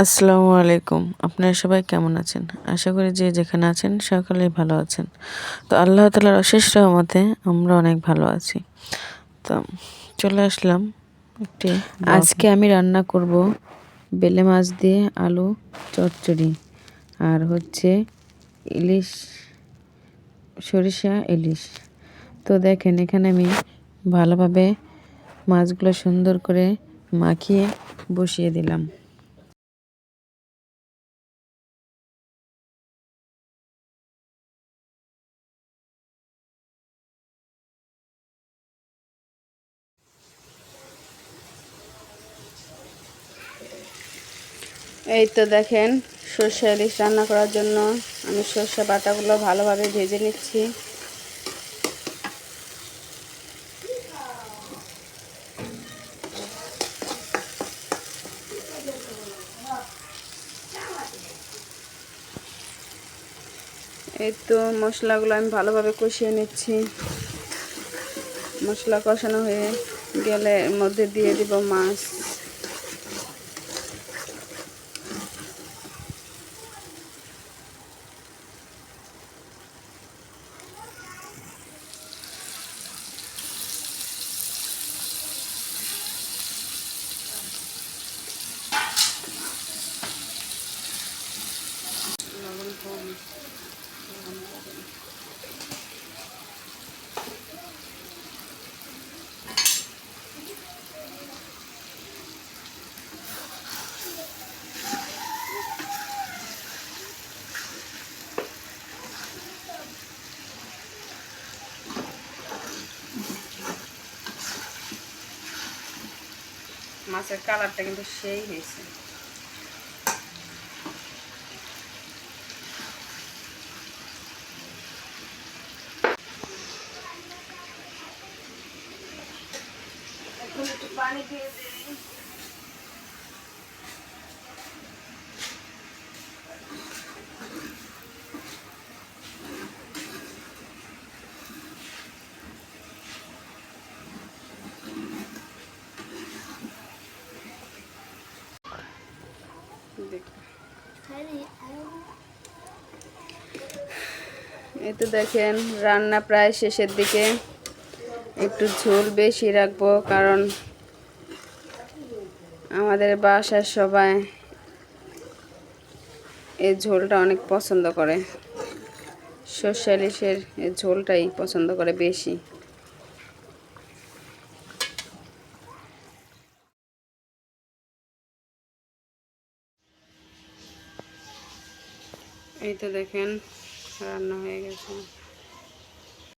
আসসালামু আলাইকুম। আপনারা সবাই কেমন আছেন? আশা করি যে যেখানে আছেন সকলেই ভালো আছেন। তো আল্লাহ তাআলার অশেষ রহমতে আমরা অনেক ভালো আছি। তো চলে আসলাম একটি আজকে আমি রান্না করব বেলে মাছ দিয়ে আলু চচ্চড়ি আর হচ্ছে ইলিশ সরিষা ইলিশ। তো দেখেন এখানে আমি ভালোভাবে মাছগুলো সুন্দর করে মাখিয়ে বসিয়ে দিলাম। এই তো দেখেন সরষে ইলিশ রান্না করার জন্য আমি সরষে বাটাগুলো ভালোভাবে ভেজে নিচ্ছি। এই তো মশলাগুলো আমি ভালোভাবে কষিয়ে নিচ্ছি। মশলা কষানো হয়ে গেলে এর মধ্যে দিয়ে দিব মাছ। মাছের কালারটা কিন্তু সেই হয়েছে। এখন একটু পানি দিয়ে দিই। এই তো দেখেন রান্না প্রায় শেষের দিকে। একটু ঝোল বেশি রাখবো কারণ আমাদের বাসার সবাই এই ঝোলটা অনেক পছন্দ করে। সরষে ইলিশের এই ঝোলটাই পছন্দ করে বেশি। এই তো দেখেন রান্না হয়ে গেছে।